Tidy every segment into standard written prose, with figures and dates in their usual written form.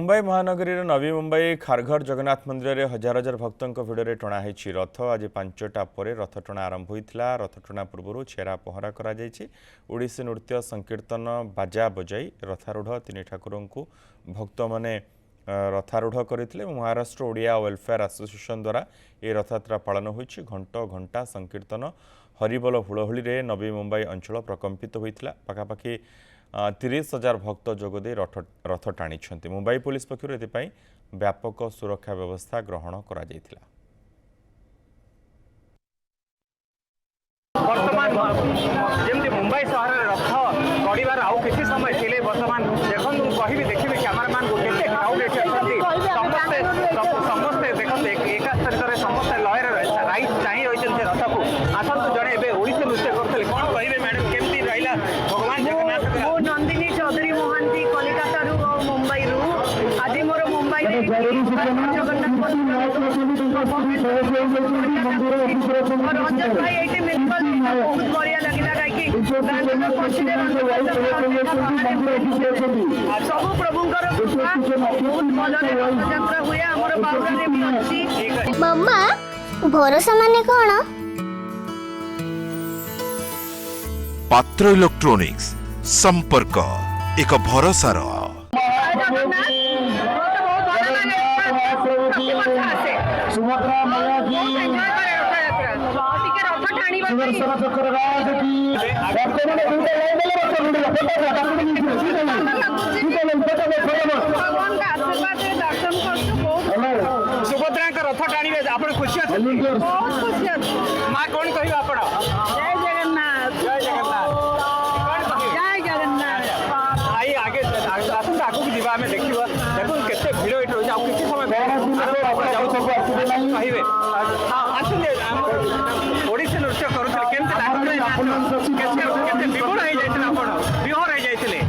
मुंबई महानगरी नवी मुंबई खारघर जगन्नाथ मंदिर में हजार हजार भक्तों भिड़े टणाई रथ। आज 5टा पर रथ टणा आरंभ होता। रथ टणा पूर्व छेरा पहरा ओडिसी नृत्य संकीर्तन बाजा बजाई रथारूढ़ तीन ठाकुर को भक्त मैंने रथारूढ़ करते। महाराष्ट्र ओडिया वेलफेयर एसोसिएशन द्वारा ये रथयात्रा पालन होती। घंट घंटा संकीर्तन हरिबोल हुड़हुड़ी नवी मुंबई अंचल प्रकंपित होता। पाखापाखि 30,000 भक्त जोगदे रथ टाणी। मुंबई पुलिस पक्षर एथपाई व्यापक सुरक्षा व्यवस्था ग्रहण करा जायथिला। वर्तमान जमी मुंबई सहर रथ गड़ार आउ कि समय थे बर्तमान देखो कहि देखिए कैमरामैन को केते क्राउड समस्ते समस्ते देखते एका तरीके समस्ते लयर राइट चाह रही रथ को आसतु जड़े ओडिसी नृत्य करते कौन कहे मैडम केमती रहा भगवान जगन्नाथ। नंदिनी चौधरी मोहंती कलिकता मुंबई आज मोर मुंबई रंजन भाई ये बहुत बढ़िया लगे कहीं सब प्रभु बहुत भल रथयात्रा हुए आमर बाउंड्री भी अच्छी। मम्मा भरोसा माने कौन? पात्र इलेक्ट्रोनिक्स संपर्क एक भरोसार सुभद्रा रथ टाणी आप खुशी अच्छे माँ कौन कह आप जय जगन्नाथ जय जगन्नाथ जय जगन्नाथ। आई आगे आसते आगे जी आम देखा देखो केते भिड़ ये रही है किसी समय कहे ओडिसी नृत्य करुले केमती विभोर हो जाते विभोर हो जाते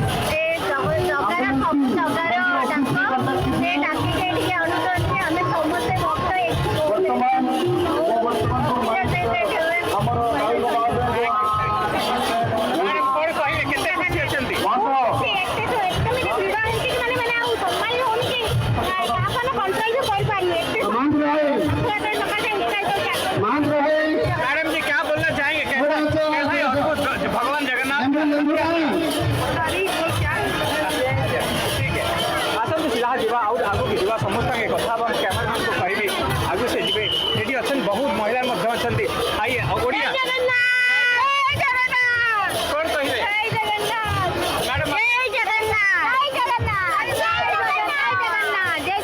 मैडम जी क्या बोलना चाहेंगे कैसा भगवान जगन्नाथ ठीक है आसतु सीधा जीवा आगू की जीवा समस्त कथा कैमरामैन को कहि आगू से जीवे ये अच्छे बहुत महिला अच्छा आइए ओडिया कौन कहे मैडम कौन कहे जगन्नाथ जय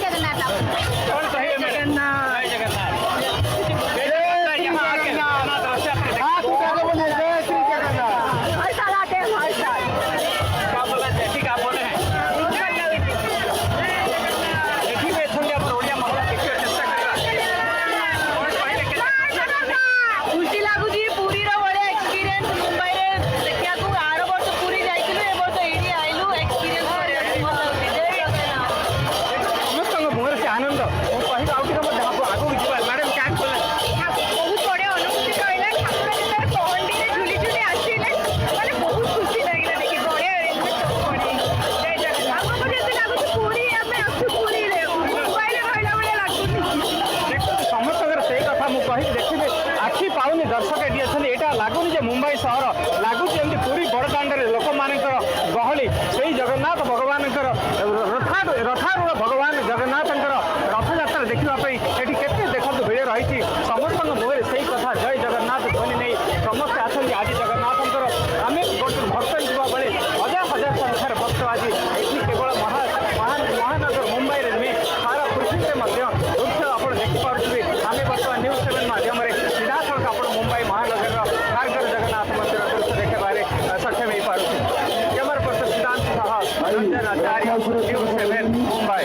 आखि पाऊनी दर्शक ये अच्छा लगुनि मुंबई सहर लगुच पूरी बड़दाण्ड लोक मान गहली से जगन्नाथ भगवान रथारूढ़ भगवान जगन्नाथ रथयात्रा देखापी ये केते देखते भिड़ रही समस्त मुहर से कथा जय जगन्नाथ ध्वनि नहीं समस्ते आसती आज जगन्नाथ आम भक्त जा बेले हजार हजार संख्यार भक्त आज ये केवल महानगर मुंबई में नुहे सारा पृथ्वी दृश्य आप देखिपे आम बर्तमान न्यूज 7 माध्यम सीधा सड़क आप मुंबई महानगर खारघर जगन्नाथ मंदिर दृश्य देखारे सक्षम हो पार्टी कैमरा पर्सन सिद्धांत साहा रंजन आचार्य न्यूज 7 मुंबई।